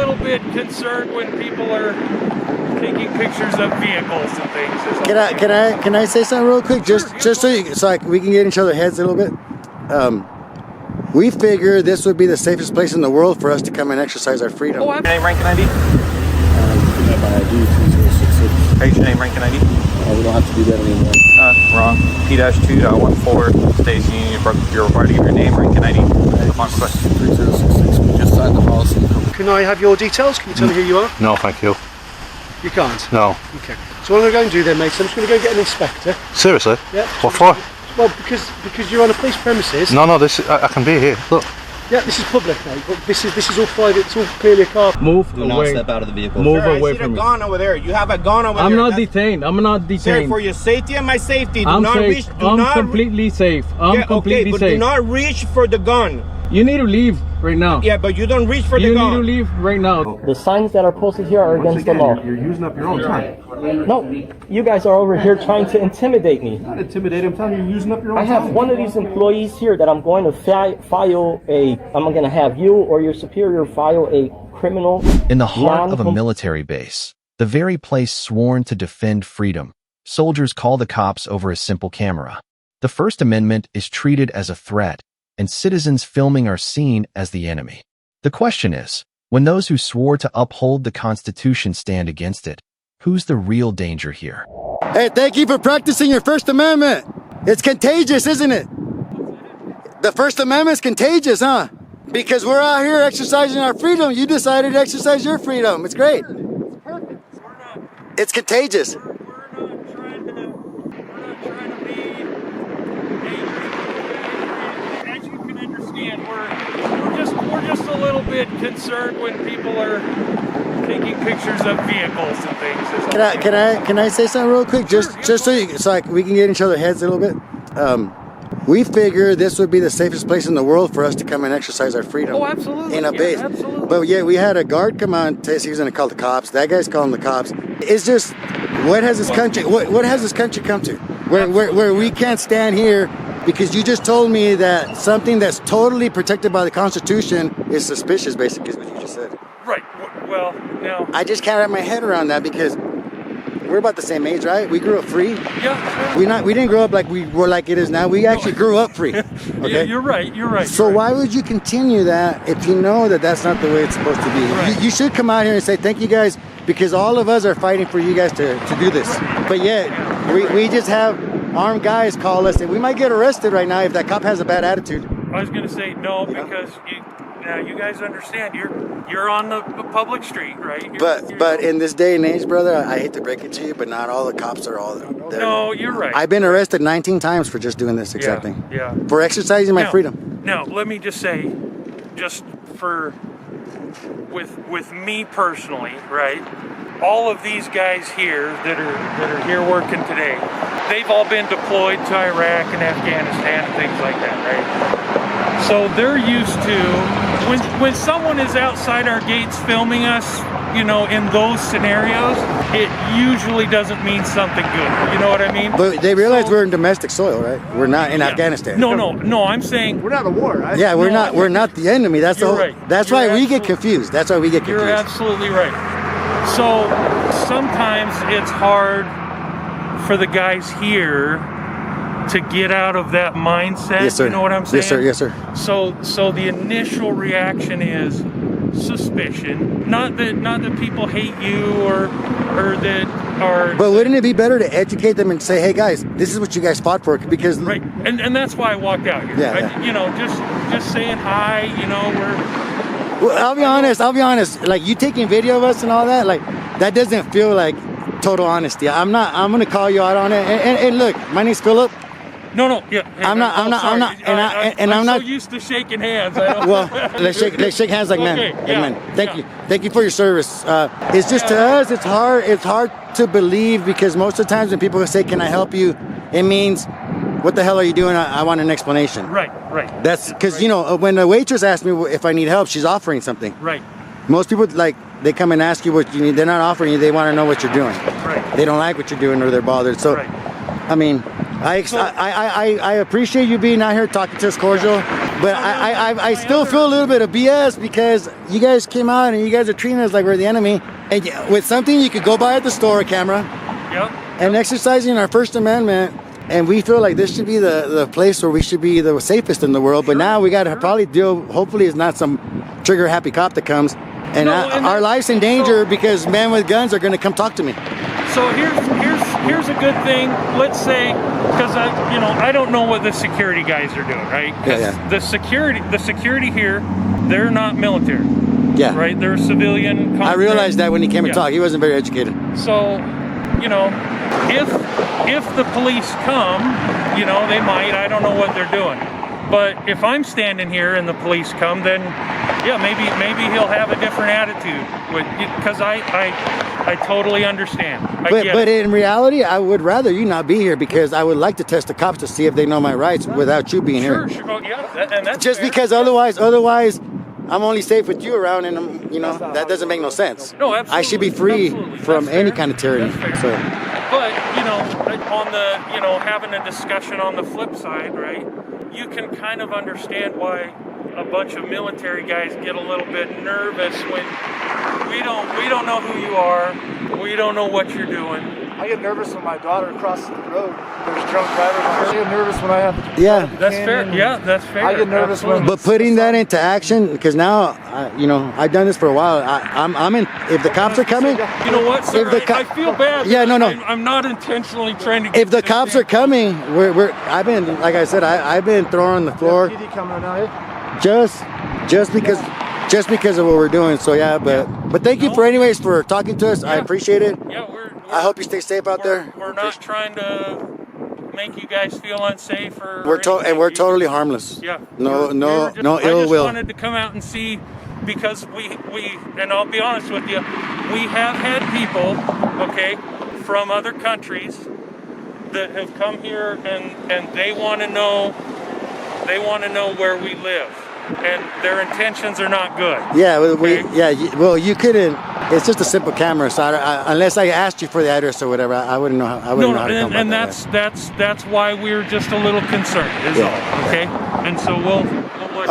little bit concerned when people are taking pictures of vehicles and things. Can I say something real quick? Just so we can get in each other's heads a little bit. We figure this would be the safest place in the world for us to come and exercise our freedom. Oh, name, rank, and ID? My ID 2066. Page name, rank, and ID? We don't have to do that anymore. Wrong. P-2.14 states you're required to give your name, rank, and ID. 3066. We just signed the policy. Can I have your details? Can you tell me who you are? No, thank you. You can't? No. Okay. So what I'm going to go and do then, mate, so I'm just going to go get an inspector. Seriously? Yeah. What for? Well, because you're on a police premises. No, I can be here. Look. Yeah, this is public, mate. But this is all private. It's all clearly a car. Move Do away. not step out of the vehicle. Move Sir, away I see from a me. gun over there. You have a gun over there. I'm not detained. I'm not detained. Sir, for your safety and my safety, do I'm not safe. reach. Do I'm not completely safe. I'm completely but safe. do not reach for the gun. You need to leave right now. Yeah, but you don't reach for the You gun. need to leave right now. The signs that are posted here are against the law. You're using up your own time. No, you guys are over here trying to intimidate me. Not intimidate. I'm telling you, you're using up your own I time. have one of these employees here that I'm going to I'm going to have you or your superior file a criminal. In the heart of a military base, the very place sworn to defend freedom, soldiers call the cops over a simple camera. The First Amendment is treated as a threat, and citizens filming are seen as the enemy. The question is, when those who swore to uphold the Constitution stand against it, who's the real danger here? Hey, thank you for practicing your First Amendment. It's contagious, isn't it? The First Amendment's contagious, huh? Because we're out here exercising our freedom. You decided to exercise your freedom. It's great. It's contagious. We're just a little bit concerned when people are taking pictures of vehicles and things. Can I say something real quick? Just so we can get in each other's heads a little bit. We figure this would be the safest place in the world for us to come and exercise our freedom. Oh, absolutely. In a base. Absolutely. But yeah, we had a guard come on. He was going to call the cops. That guy's calling the cops. It's just, what has this country? What has this country come to? Where we can't stand here because you just told me that something that's totally protected by the Constitution is suspicious. Basically, is what you just said. Right. Well, now I just can't wrap my head around that because we're about the same age, right? We grew up free. Yeah. We didn't grow up like we were like it is now. We actually grew up free. Okay? Yeah, you're right. So why would you continue that if you know that that's not the way it's supposed to be? Right. You should come out here and say thank you guys because all of us are fighting for you guys to do this. But yet we just have armed guys call us and we might get arrested right now if that cop has a bad attitude. I was going to say no because you guys understand you're on the public street, right? But in this day and age, brother, I hate to break it to you, but not all the cops are all there. No, you're right. I've been arrested 19 times for just doing this exact thing. Yeah. For exercising my freedom. Now, let me just say, with me personally, right? All of these guys here that are here working today, they've all been deployed to Iraq and Afghanistan and things like that, right? So they're used to when someone is outside our gates filming us, in those scenarios, it usually doesn't mean something good. You know what I mean? But they realize we're in domestic soil, right? We're not in Afghanistan. No. I'm saying We're not at war, right? Yeah, we're not the enemy. That's the whole, right. That's why we get confused. That's why we get confused. You're absolutely right. So sometimes it's hard for the guys here to get out of that mindset. Yes, sir. You know what I'm saying? Yes, sir. So the initial reaction is suspicion. Not that people hate you or that are. But wouldn't it be better to educate them and say, hey guys, this is what you guys fought for? Because right, and that's why I walked out here. Yeah. Just saying hi. Well, I'll be honest. Like you taking video of us and all that, like that doesn't feel like total honesty. I'm gonna call you out on it. And look, my name's Philip. No, yeah. Hey, I'm not so used to shaking hands. I don't well, let's shake hands like men. Okay, Amen. Thank you for your service. It's just to us, it's hard to believe because most of the times when people say, "Can I help you?" it means, "What the hell are you doing? I want an explanation." Right. That's because when a waitress asks me if I need help, she's offering something. Right. Most people they come and ask you what you need. They're not offering you. They want to know what you're doing. Right. They don't like what you're doing or they're bothered. So, right. I mean, I appreciate you being out here talking to us cordial. But I still feel a little bit of BS because you guys came out and you guys are treating us like we're the enemy. And with something you could go buy at the store, a camera, Yep. and exercising our First Amendment, and we feel like this should be the place where we should be the safest in the world. But now we got to probably deal. Hopefully, it's not some trigger-happy cop that comes, and our life's in danger because men with guns are going to come talk to me. So here's a good thing. Let's say, because I don't know what the security guys are doing, right? Yeah. The security here, they're not military. Yeah. Right. They're civilian. I realized that when he came and talked, he wasn't very educated. So, if the police come, they might. I don't know what they're doing. But if I'm standing here and the police come, then yeah, maybe he'll have a different attitude. Because I totally understand. But in reality, I would rather you not be here because I would like to test the cops to see if they know my rights without you being here. Sure. Oh, yeah, and that's just fair. because otherwise, I'm only safe with you around, and that doesn't make no sense. No, absolutely. I should be free from any kind of tyranny. So. But on the having a discussion on the flip side, right? You can kind of understand why a bunch of military guys get a little bit nervous when we don't know who you are, we don't know what you're doing. I get nervous when my daughter crosses the road. There's drunk drivers. I get nervous when I have to. Yeah, that's fair. Yeah, that's fair. I get nervous when. But putting that into action, because now, I've done this for a while. I'm in. If the cops are coming, you know what, sir? I feel bad. Yeah, no. I'm not intentionally trying to. If the cops are coming, I've been, like I said, I've been thrown on the floor. PD coming now, Just because of what we're doing. So yeah, but thank you anyways for talking to us. I appreciate it. Yeah, I hope you stay safe out there. We're not trying to make you guys feel unsafe or. We're totally harmless. Yeah. No ill I just will. wanted to come out and see because we and I'll be honest with you, we have had people, from other countries that have come here and they want to know where we live. And their intentions are not good. Yeah, well, you couldn't. It's just a simple camera, so unless I asked you for the address or whatever, I wouldn't know how. I wouldn't know how to come and about that's why we're just a little concerned. Is all. Okay, and so we'll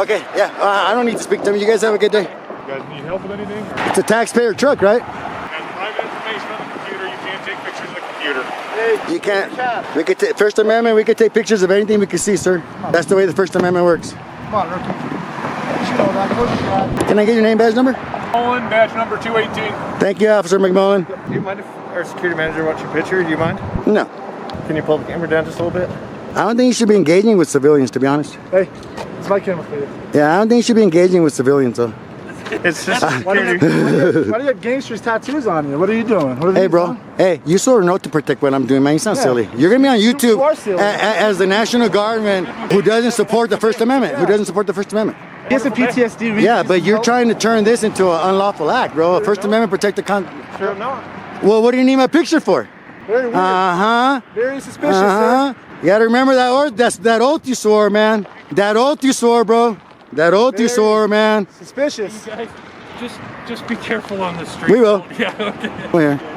okay, yeah. I don't need to speak to them. You guys have a good day. You guys need help with anything? It's a taxpayer truck, right? And private information on the computer. You can't take pictures of the computer. You can't. We could take First Amendment. We could take pictures of anything we can see, sir. That's the way the First Amendment works. Come on, rookie. You know that. Can I get your name, badge number? McMullen, badge number 218. Thank you, Officer McMullen. Do you mind if our security manager wants your picture? Do you mind? No. Can you pull the camera down just a little bit? I don't think you should be engaging with civilians, to be honest. Hey, it's my camera for you. Yeah, I don't think you should be engaging with civilians, though. It's just why do you have gangsters tattoos on you? What are you doing? Hey, bro. Hey, you sort of know to protect what I'm doing, man. You sound silly. You're gonna be on YouTube as the National Guardman who doesn't support the First Amendment. He has some PTSD. Yeah, but you're trying to turn this into an unlawful act, bro. First Amendment protect the Sure, I'm not. Well, what do you need my picture for? Very weird. Very suspicious, sir. You gotta remember that oath. That's that oath you swore, man. That oath you swore, bro. That oath you swore, man. Suspicious. You guys, just be careful on the street. We will. Yeah. Okay. We're here.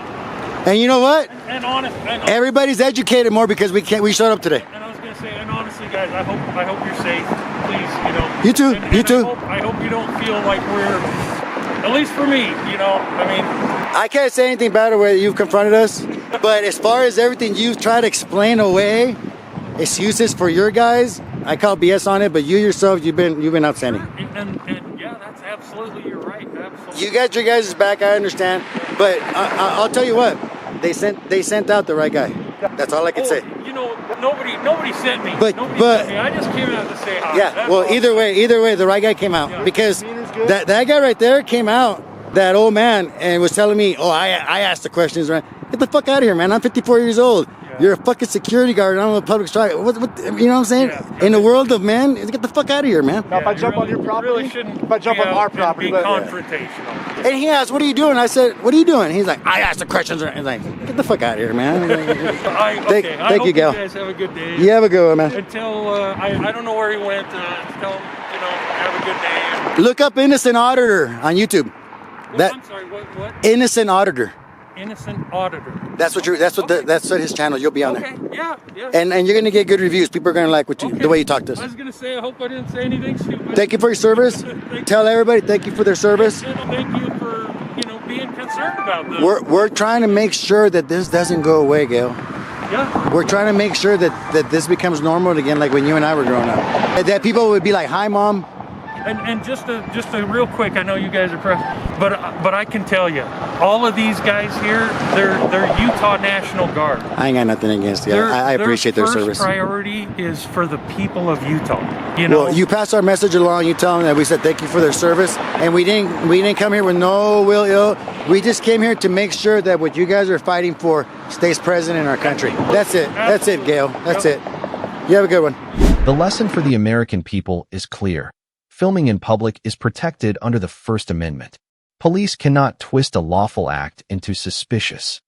And you know what? And Everybody's educated more because we showed up today. And I was gonna say, and honestly, guys, I hope you're safe. Please, You too. And You too. I hope you don't feel like we're, at least for me, I can't say anything bad or whether you've confronted us, but as far as everything you've tried to explain away, excuses for your guys, I call BS on it. But you yourself, you've been outstanding. And yeah, that's absolutely, you're right. Absolutely. You got your guys' back, I understand, but I'll tell you what, they sent out the right guy. That's all I can say. Nobody sent me. But sent me. I just came out to say hi. Yeah. That's Well, all. either way, the right guy came out because that guy right there came out, that old man, and was telling me, oh, I asked the questions, right? Get the fuck out of here, man. I'm 54 years old. You're a fucking security guard. And I'm a public strike. What? You know what I'm saying? Yeah. In the world of men, get the fuck out of here, man. Now, if I jump on your property, if I jump on our property, be confrontational. And he asked, "What are you doing?" I said, "What are you doing?" He's like, "I asked the questions." He's like, "Get the fuck out of here, man." Thank you, Gal. You guys have a good day. You have a good one, man. Until I don't know where he went. Tell him, have a good day. Look up Innocent Auditor on YouTube. I'm sorry. What? Innocent Auditor. innocent auditor. That's what his channel. You'll be on Okay, there. yeah. And you're gonna get good reviews. People are gonna like the way you talk to us. I was gonna say, I hope I didn't say anything stupid. Thank you for your service. Tell everybody thank you for their service. Thank you for being concerned about this. We're trying to make sure that this doesn't go away, Gail. Yeah. We're trying to make sure that this becomes normal again, like when you and I were growing up. That people would be like, "Hi, Mom." And just a real quick, I know you guys are pressed, but I can tell you, all of these guys here, they're Utah National Guard. I ain't got nothing against you. I appreciate their service. Their first priority is for the people of Utah. Well, you pass our message along. You tell them that we said thank you for their service, and we didn't come here with no ill. We just came here to make sure that what you guys are fighting for stays present in our country. That's it. That's it, Gail. That's it. You have a good one. The lesson for the American people is clear. Filming in public is protected under the First Amendment. Police cannot twist a lawful act into suspicious.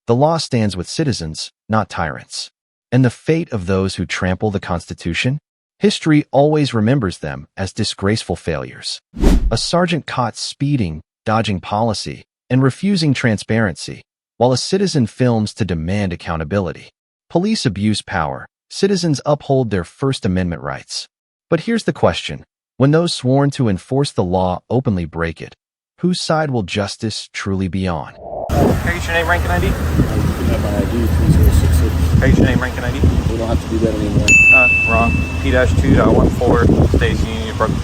The law stands with citizens, not tyrants. And the fate of those who trample the Constitution? History always remembers them as disgraceful failures. A sergeant caught speeding, dodging policy, and refusing transparency, while a citizen films to demand accountability. Police abuse power. Citizens uphold their First Amendment rights. But here's the question. When those sworn to enforce the law openly break it, whose side will justice truly be on? Here's your name, rank, and ID. You can have my ID, 3066. Here's your name, rank, and ID. We don't have to do that anymore. Wrong. P-2.14 states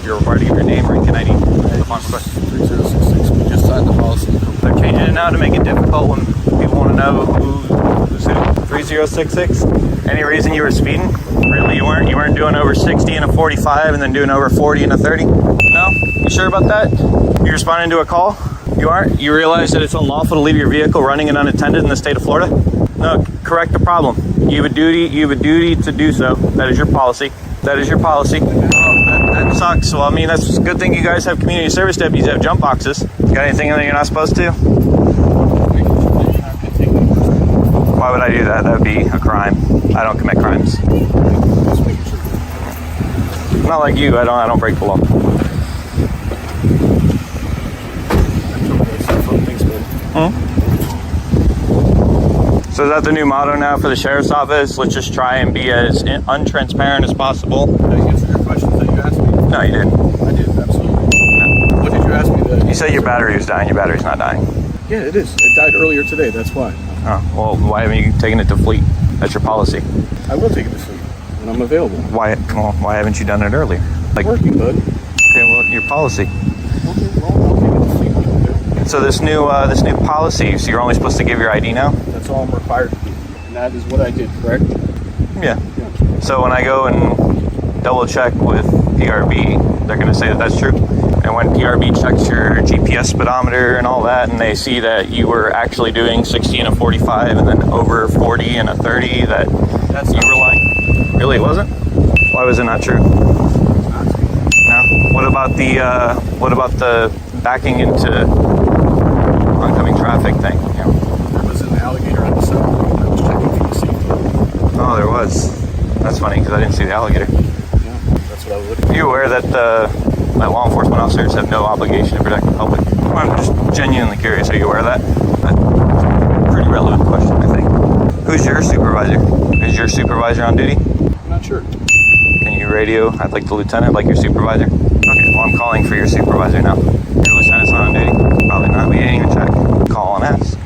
you're required to give your name, rank, and ID. Upon question. 3066. We just signed the policy. They're changing it now to make it difficult when people want to know who's who. 3066. Any reason you were speeding? Really, you weren't? You weren't doing over 60 in a 45 and then doing over 40 in a 30? No? You sure about that? You responding to a call? You aren't? You realize that it's unlawful to leave your vehicle running and unattended in the state of Florida? No, correct the problem. You have a duty to do so. That is your policy. That is your policy. Oh, that sucks. Well, I mean, that's a good thing you guys have community service deputies that have jump boxes. Got anything that you're not supposed to? Why would I do that? That would be a crime. I don't commit crimes. Not like you. I don't break the law. So is that the new motto now for the sheriff's office? Let's just try and be as untransparent as possible. Did I answer your questions that you asked me? No, you didn't. I did, absolutely. No. What did you ask me? You said your battery was dying. Your battery's not dying. Yeah, it is. It died earlier today, that's why. Oh, well, why haven't you taken it to fleet? That's your policy. I will take it to sleep when I'm available. Why haven't you done it earlier? Like working, bud. Okay, well, your policy. Okay, well, I'll take it to sleep when I'm there. So this new policy, so you're only supposed to give your ID now? That's all I'm required to do. And that is what I did, correct? Yeah. So when I go and double check with PRB, they're going to say that that's true. And when PRB checks your GPS speedometer and all that, and they see that you were actually doing 60 in a 45 and then over 40 in a 30, that's you were lying? Really, it wasn't? Why was it not true? No. What about the backing into oncoming traffic thing? There was an alligator on the side. I was checking for the safety. Oh, there was. That's funny because I didn't see the alligator. Yeah, that's what I was looking for. Are you aware that that law enforcement officers have no obligation to protect the public? I'm just genuinely curious. Are you aware of that? That's a pretty relevant question, I think. Who's your supervisor? Is your supervisor on duty? I'm not sure. Can you radio? I'd like the lieutenant, like your supervisor. Okay, well, I'm calling for your supervisor now. Your lieutenant's not on duty? Probably not. We didn't even check. Call and ask.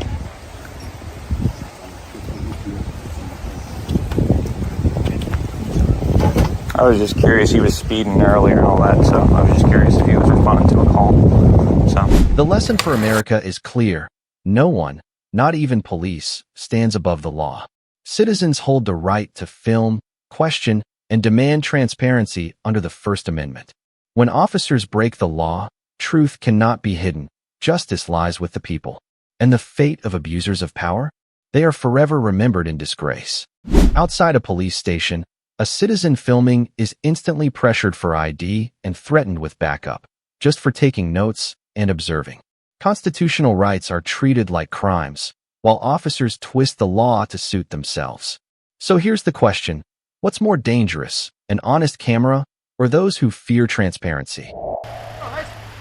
I was just curious. He was speeding earlier and all that, so I was just curious if he was responding to a call. So The lesson for America is clear. No one, not even police, stands above the law. Citizens hold the right to film, question, and demand transparency under the First Amendment. When officers break the law, truth cannot be hidden. Justice lies with the people. And the fate of abusers of power? They are forever remembered in disgrace. Outside a police station, a citizen filming is instantly pressured for ID and threatened with backup, just for taking notes and observing. Constitutional rights are treated like crimes, while officers twist the law to suit themselves. So here's the question. What's more dangerous, an honest camera or those who fear transparency?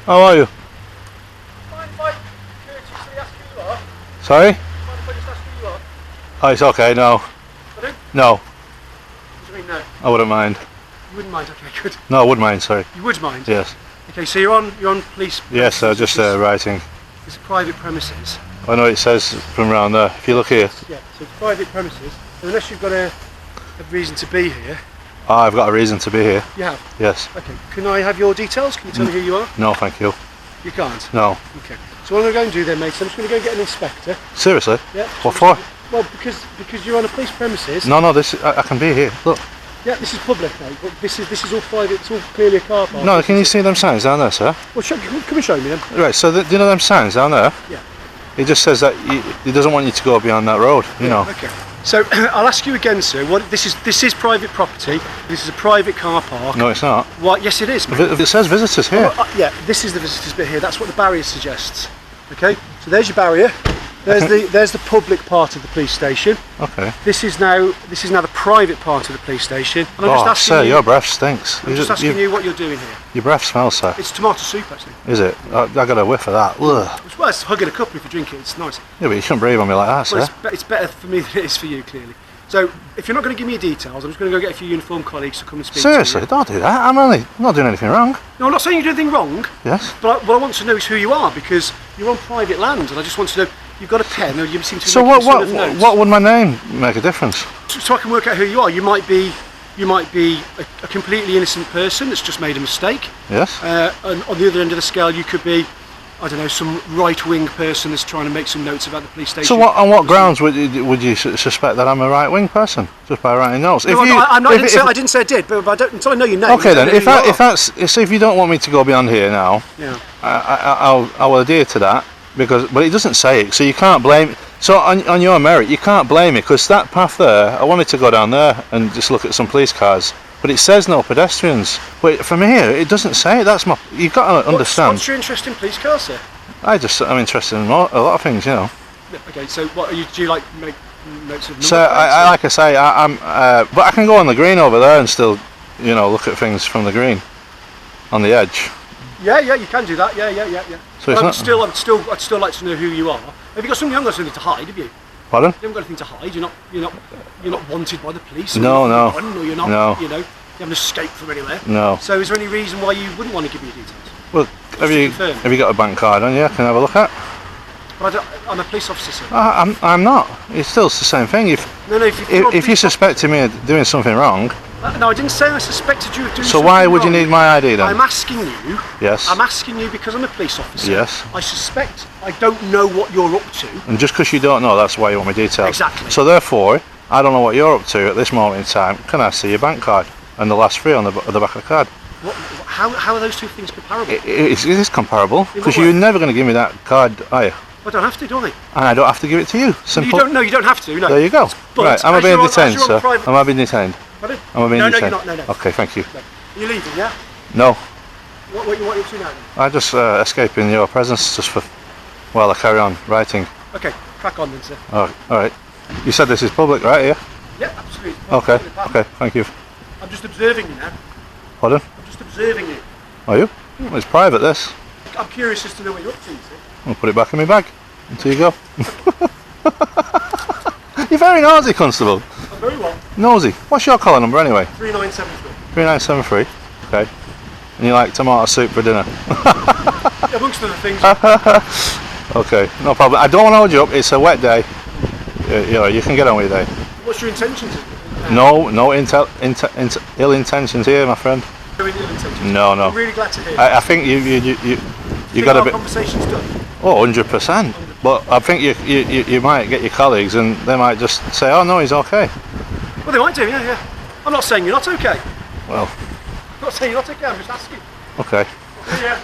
How are you? Sorry? Oh, it's okay. No. Pardon? No. What do you mean no? I wouldn't mind. You wouldn't mind? Okay, good. No, I would mind. Sorry. You would mind? Yes. Okay, so you're on police. Yes, just writing. It's private premises. I know it says from around there. If you look here. Yeah, so it's private premises. So unless you've got a reason to be here. Oh, I've got a reason to be here. You have? Yes. Okay. Can I have your details? Can you tell me who you are? No, thank you. You can't? No. Okay. So what I'm going to go and do then, mate, so I'm just going to go get an inspector. Seriously? Yeah. What for? Well, because you're on a police premises. No, this I can be here. Look. Yeah, this is public, mate. But this is all private. It's all clearly a car park. No, can you see them signs down there, sir? Well, come and show me them. Right. So do you know them signs down there? Yeah. It just says that he doesn't want you to go beyond that road. You know. Okay. So I'll ask you again, sir. What this is private property. This is a private car park. No, it's not. What? Yes, it is. It says visitors here. Yeah, this is the visitors bit here. That's what the barrier suggests. Okay. So there's your barrier. There's the public part of the police station. Okay. This is now the private part of the police station. And I'm just asking sir, you, your breath stinks. I'm just asking you what you're doing here. Your breath smells, sir. It's tomato soup, actually. Is it? I got a whiff of that. Ugh. Well, it's hugging a cup if you drink it. It's nice. Yeah, but you shouldn't breathe on me like that, sir. Well, it's better for me than it is for you, clearly. So, if you're not going to give me your details, I'm just going to go get a few uniformed colleagues to come and speak to you. Seriously, don't do that. I'm not doing anything wrong. No, I'm not saying you did anything wrong. Yes. But what I want to know is who you are, because you're on private land, and I just want to know. You've got a pen, or you seem to be making sort of notes. What would my name make a difference? So I can work out who you are. You might be a completely innocent person that's just made a mistake. Yes. And on the other end of the scale, you could be, I don't know, some right-wing person that's trying to make some notes about the police station. So on what grounds would you suspect that I'm a right-wing person? Just by writing notes? No, I didn't say I did, but until I know your name. Okay then, if you don't want me to go beyond here now, yeah. I will adhere to that. But it doesn't say it, so you can't blame. So on your merit, you can't blame me, because that path there, I wanted to go down there and just look at some police cars, but it says no pedestrians. But from here, it doesn't say it. That's you've got to understand. What's your interest in police cars, sir? I'm interested in a lot of things, you know. Okay, so do you like make notes of? So like I say, but I can go on the green over there and still, look at things from the green, on the edge. Yeah, you can do that. Yeah. So I'd still like to know who you are. Have you got something? You haven't got something to hide, have you? Pardon? You haven't got anything to hide. You're not wanted by the police. No. Or you're not. No. You haven't escaped from anywhere. No. So is there any reason why you wouldn't want to give me your details? Well, have you got a bank card on you? Can I have a look at? But I'm a police officer, sir. I'm not. It's still the same thing. If you suspected me of doing something wrong. No, I didn't say I suspected you of doing something So why would wrong. you need my ID then? I'm asking you. Yes. I'm asking you because I'm a police officer. Yes. I don't know what you're up to. And just because you don't know, that's why you want my details. Exactly. So therefore, I don't know what you're up to at this moment in time. Can I see your bank card and the last three on the back of the card? How are those two things comparable? It is comparable, because you're never going to give me that card, are you? I don't have to, do I? And I don't have to give it to you. Simple. You don't have to. No. There you go. Right, am I being detained, sir? Private... Am I being detained? Pardon? Am I being detained? No, you're not. No. Okay, thank you. No. Are you leaving, yeah? No. What are you up to now then? I'm just escaping your presence just while I carry on writing. Okay, crack on then, sir. All right. You said this is public, right here? Yeah, absolutely. Okay, thank you. I'm just observing you now. Pardon? I'm just observing you. Are you? Well, it's private, this. I'm curious as to know what you're up to, you see. I'll put it back in my bag until you go. You're very nosy, Constable. I'm very well. Nosy. What's your collar number anyway? 3973. 3973. Okay. And you like tomato soup for dinner? Amongst other things. Okay, no problem. I don't want to hold you up. It's a wet day. You can get on with your day. What's your intentions? No ill intentions here, my friend. Ill intentions? No. I'm really glad to hear. I think you got a bit. Conversation's done. Oh, 100%. But I think you might get your colleagues and they might just say, "Oh no, he's okay." Well, they might do. Yeah. I'm not saying you're not okay. Well. I'm not saying you're not okay. I'm just asking. Okay. Yeah.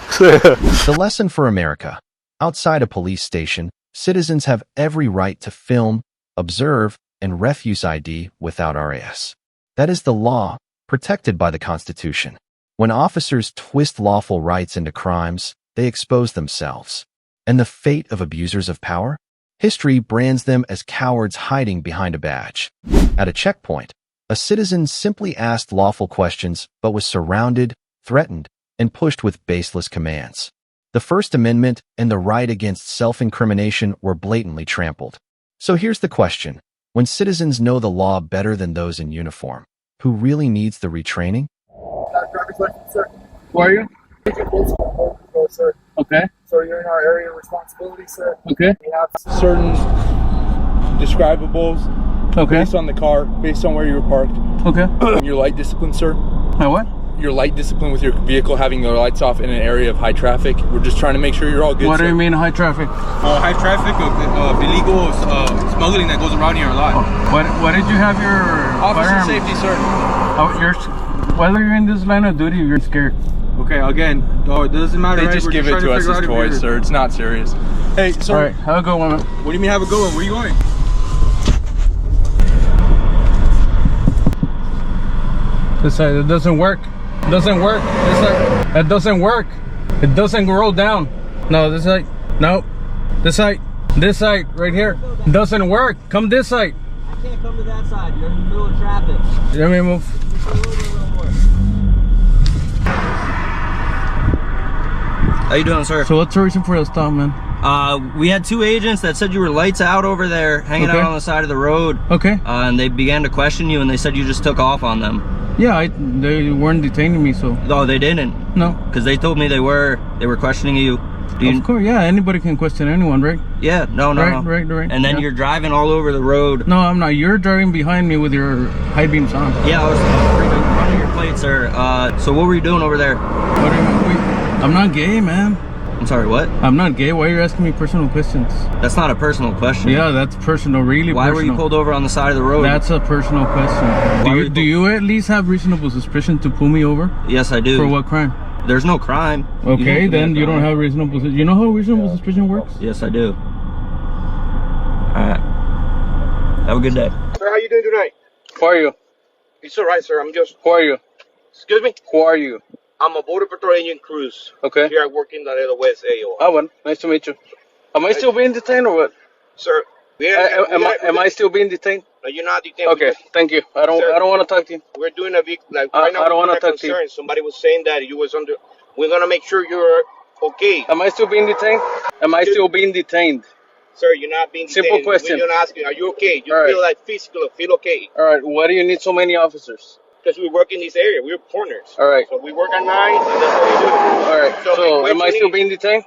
The lesson for America. Outside a police station, citizens have every right to film, observe, and refuse ID without RAS. That is the law, protected by the Constitution. When officers twist lawful rights into crimes, they expose themselves. And the fate of abusers of power? History brands them as cowards hiding behind a badge. At a checkpoint, a citizen simply asked lawful questions but was surrounded, threatened, and pushed with baseless commands. The First Amendment and the right against self-incrimination were blatantly trampled. So here's the question. When citizens know the law better than those in uniform, who really needs the retraining? Driver's license, sir. Who are you? Agent Wilson from Border Patrol, sir. Okay. So you're in our area of responsibility, sir. Okay. We have certain describables Okay. based on the car, based on where you were parked. Okay. Your light discipline, sir. My what? Your light discipline with your vehicle having the lights off in an area of high traffic. We're just trying to make sure you're all good. What do sir. you mean high traffic? High traffic of illegal smuggling that goes around here a lot. What did you have your Officer firearm? safety, sir. Oh, whether you're in this line of duty, you're scared. Okay, again, it doesn't matter. They right? just We're give just it trying to to us figure as out if toys, you're- sir. It's not serious. Hey, sir. All right, have a good one, man. What do you mean have a go? Where are you going? This side, it doesn't work. It doesn't work. This side, it doesn't work. It doesn't roll down. No, this side. No. This side. This side, right here. It doesn't work. Come this side. I can't come to that side. You're in the middle of traffic. Let me move. How you doing, sir? So what's the reason for the stop, man? We had two agents that said you were lights out over there, hanging Okay. out on the side of the road. Okay. And they began to question you, and they said you just took off on them. Yeah, they weren't detaining me, so. No, they didn't. No. Because they told me they were questioning you. Of course, yeah, anybody can question anyone, right? Yeah, no. Right. And then yeah. you're driving all over the road. No, I'm not. You're driving behind me with your high beams on. Yeah, I was running your plate, sir. So what were you doing over there? What do you mean? I'm not gay, man. I'm sorry, what? I'm not gay. Why are you asking me personal questions? That's not a personal question. Yeah, that's personal, really Why personal. were you pulled over on the side of the road? That's a personal question. Do you at least have reasonable suspicion to pull me over? Yes, I do. For what crime? There's no crime. Okay, then you don't have reasonable suspicion. You know how reasonable suspicion works? Yes, I do. Alright. Have a good day. Sir, how you doing tonight? Who are you? It's all right, sir. I'm just. Who are you? Excuse me. Who are you? I'm a Border Patrol agent Cruz. Okay. Here I work in Laredo West, AO. Oh, well, nice to meet you. Am I still being detained or what? Sir, Am I still being detained? No, you're not detained. Okay, thank you. I don't want to talk to you. We're doing a big right now. I don't want to talk to you. Somebody was saying that you was under. We're gonna make sure you're okay. Am I still being detained? Am I still being detained? Sir, you're not being detained. Simple question. We're gonna ask you, are you okay? You All feel right. like feel okay? All right, why do you need so many officers? Because we work in this area. We're corners. All right. So we work at night, and that's what we do. All right. So, am I still being detained?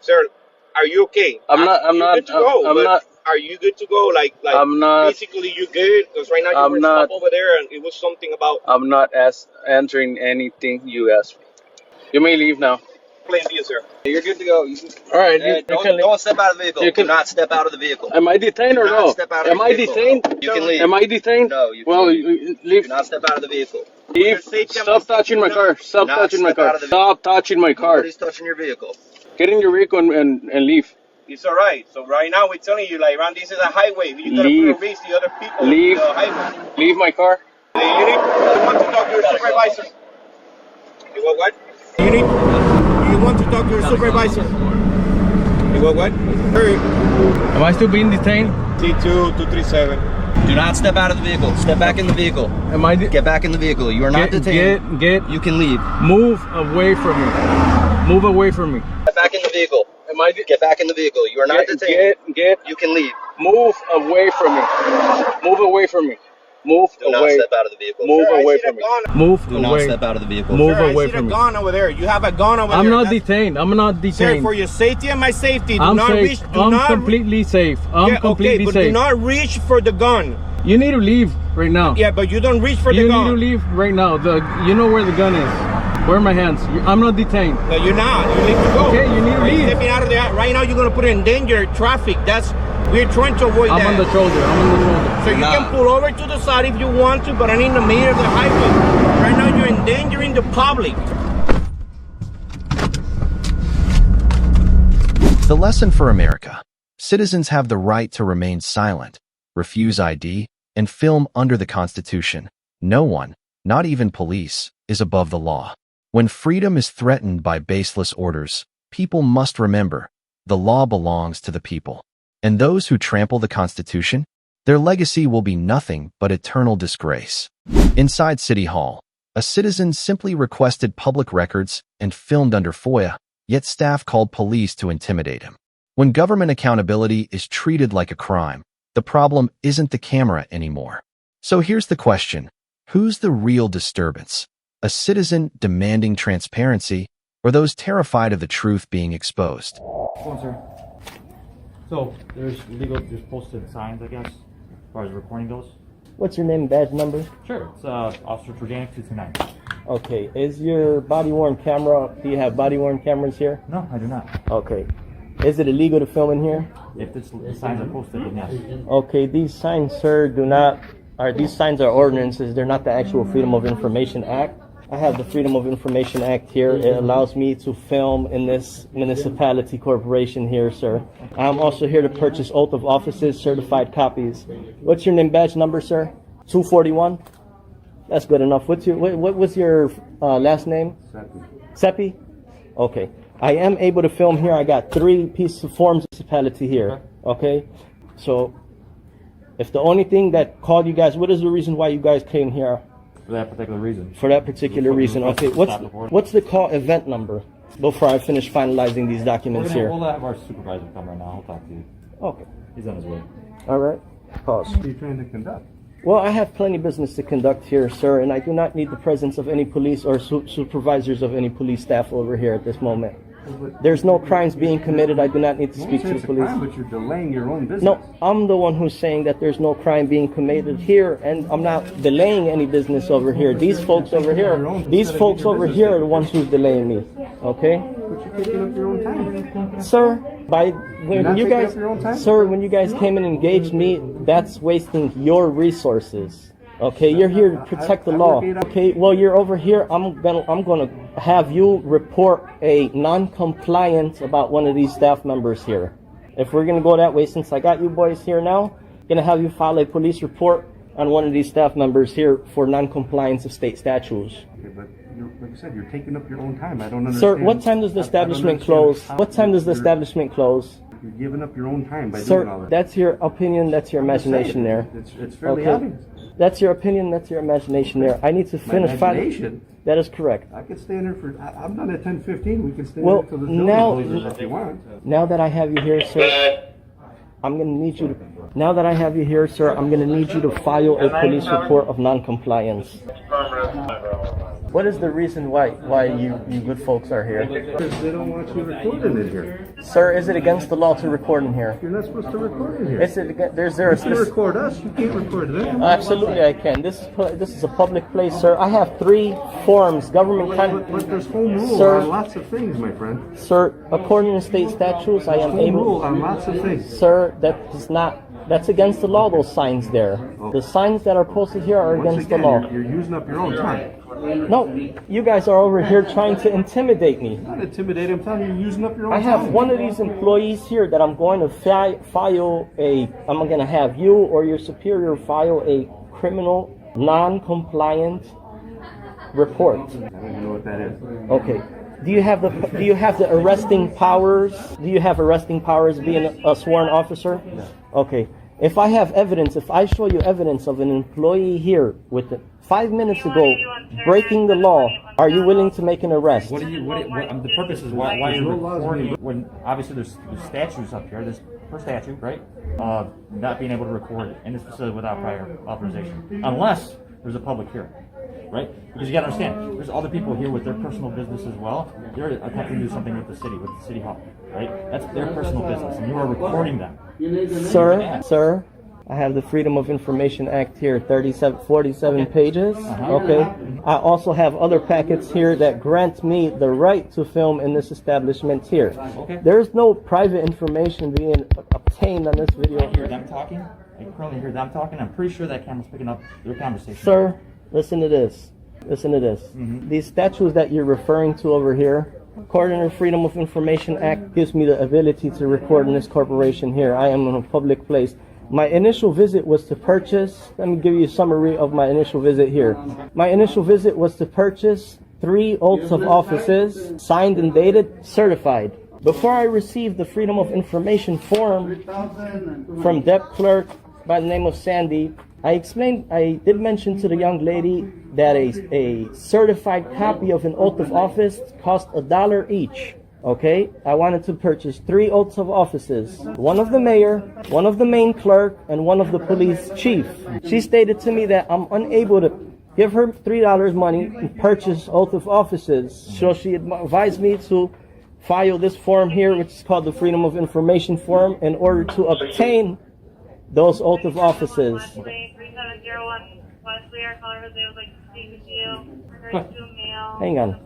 Sir, are you okay? I'm not. Good to go, I'm but not. Are you good to go? Like I'm not. Physically, you good? Because right now you I'm were not. stopped over there, and it was something about I'm not answering anything you asked me. You may leave now. playing deal, sir. You're good to go. All right. You can leave. Don't step out of the vehicle. You can- Do not step out of the vehicle. Am I detained or Do not no? step out of Am the I vehicle. detained? You can leave. Am I detained? No, you Well, can't. leave. Do not step out of the vehicle. Leave. Stop touching my car. Stop Not touching my step car. out of the Stop touching my car. Nobody's touching your vehicle. Get in your vehicle and leave. It's all right. So right now we're telling you, like, Ron, this is a highway. You gotta Leave. put a race the other people. Leave. The highway. Leave my car. You want to talk to your supervisor. You want what? You want to talk to your supervisor. You want what? Hurry. Am I still being detained? T2-237. Do not step out of the vehicle. Step back in the vehicle. Am I? Get back in the vehicle. You are not detained. Get. You can leave. Move away from me. Move away from me. Get back in the vehicle. Am I? Get back in the vehicle. You are not detained. Get. You can leave. Move away from me. Move away from me. Move Do not away. step out of the vehicle. Move Sir, I away see from the me. gun. Move Do not away. step out of the vehicle. Move Sir, away I see from the me. gun over there. You have a gun over I'm there. not That's- detained. I'm not Sir, detained. for your safety and my safety, do I'm not safe. reach. Do I'm not completely safe. I'm yeah, completely okay, but safe. do not reach for the gun. You need to leave right now. Yeah, but you don't reach for You the need gun. to leave right now. You know where the gun is. Where are my hands? I'm not detained. No, you're not. You need to go. Okay, you need to You're leave. stepping out of there. Right now, you're gonna put in danger traffic. We're trying to avoid I'm that. on the shoulder. I'm on the shoulder. So you can pull over to the side if you want to, but I'm in the middle of the highway. Right now, you're endangering the public. The lesson for America. Citizens have the right to remain silent, refuse ID, and film under the Constitution. No one, not even police, is above the law. When freedom is threatened by baseless orders, people must remember, the law belongs to the people. And those who trample the Constitution, their legacy will be nothing but eternal disgrace. Inside City Hall, a citizen simply requested public records and filmed under FOIA, yet staff called police to intimidate him. When government accountability is treated like a crime, The problem isn't the camera anymore. So here's the question. Who's the real disturbance? A citizen demanding transparency, or those terrified of the truth being exposed? Go on, sir. So, there's posted signs, I guess, as far as recording goes. What's your name and badge number? Sure, it's Officer Trojanic 229. Okay, is your body-worn camera, do you have body-worn cameras here? No, I do not. Okay. Is it illegal to film in here? If the signs are posted, then yes. Okay, these signs, sir, these signs are ordinances. They're not the actual Freedom of Information Act. I have the Freedom of Information Act here. It allows me to film in this municipality corporation here, sir. I'm also here to purchase oath of offices, certified copies. What's your name, badge number, sir? 241? That's good enough. What was your last name? Seppi. Okay. I am able to film here. I got 3 pieces of forms of municipality here. Okay. So, if the only thing that called you guys, what is the reason why you guys came here? For that particular reason. For that particular reason. Okay. What's the call event number before I finish finalizing these documents here? We'll have our supervisor come right now. He'll talk to you. Okay. He's on his way. All right. Pause. What are you trying to conduct? Well, I have plenty of business to conduct here, sir, and I do not need the presence of any police or supervisors of any police staff over here at this moment. There's no crimes being committed. I do not need to speak to the police. But you're delaying your own business. No, I'm the one who's saying that there's no crime being committed here, and I'm not delaying any business over here. These folks over here are the ones who's delaying me. Okay? But you're taking up your own time. Sir, when you guys came and engaged me, that's wasting your resources. Okay, you're here to protect the law. Okay, well, you're over here. I'm gonna have you report a non-compliance about one of these staff members here. If we're gonna go that way, since I got you boys here now, I'm gonna have you file a police report on one of these staff members here for non-compliance of state statutes. Okay, but like I said, you're taking up your own time. I don't understand. Sir, what time does the establishment close? What time does the establishment close? You're giving up your own time by doing all Sir, that. that's your opinion. That's your imagination there. It's fairly obvious. That's your opinion, that's your imagination there. I need to finish imagination? That is correct. I could stand there for, I'm done at 10:15. We can stand Well, there till the now, if you want. now that I have you here, sir, I'm going to need you to, now that I have you here, sir, I'm going to need you to file a police report of non-compliance. What is the reason why you good folks are here? Because they don't want you recording in here. Sir, is it against the law to record in here? You're not supposed to record in here. Is it, you can record us, you can't record them. Absolutely, I can. This is a public place, sir. I have 3 forms, government But there's home rule Sir, on lots of things, my friend. Sir, according to state statutes, I am Home able. rule on lots of things. Sir, that's against the law. Those signs there. The signs that are posted here are against the law. You're using up your own time. No, you guys are over here trying to intimidate me. Not intimidate. I'm telling you, you're using up your own time. I have one of these employees here that I'm going to I'm going to have you or your superior file a criminal non-compliant report. I don't even know what that is. Okay. Do you have the arresting powers? Do you have arresting powers being a sworn officer? No. Okay. If I have evidence, if I show you evidence of an employee here with 5 minutes ago breaking the law, are you willing to make an arrest? The purpose is why you're recording when obviously there's statutes up here. There's per statute, right? Not being able to record in this facility without prior authorization, unless there's a public hearing, right? Because you got to understand, there's other people here with their personal business as well. They're attempting to do something with the city hall, right? That's their personal business, and you are recording them. Sir, I have the Freedom of Information Act here, 47 pages. Okay. I also have other packets here that grant me the right to film in this establishment here. Okay. There's no private information being obtained on this video. I hear them talking. I currently hear them talking. I'm pretty sure that camera's picking up their conversation. Sir, listen to this. Listen to this. These statutes that you're referring to over here, according to the Freedom of Information Act, gives me the ability to record in this corporation here. I am in a public place. My initial visit was to purchase, let me give you a summary of my initial visit here. My initial visit was to purchase 3 oaths of offices, signed and dated, certified. Before I received the Freedom of Information form from Dep Clerk by the name of Sandy, I did mention to the young lady that a certified copy of an oath of office cost $1 each. Okay, I wanted to purchase 3 oaths of offices. One of the mayor, one of the main clerk, and one of the police chief. She stated to me that I'm unable to give her $3 money and purchase oath of offices. So she advised me to file this form here, which is called the Freedom of Information form, in order to obtain those oath of offices. Hang on.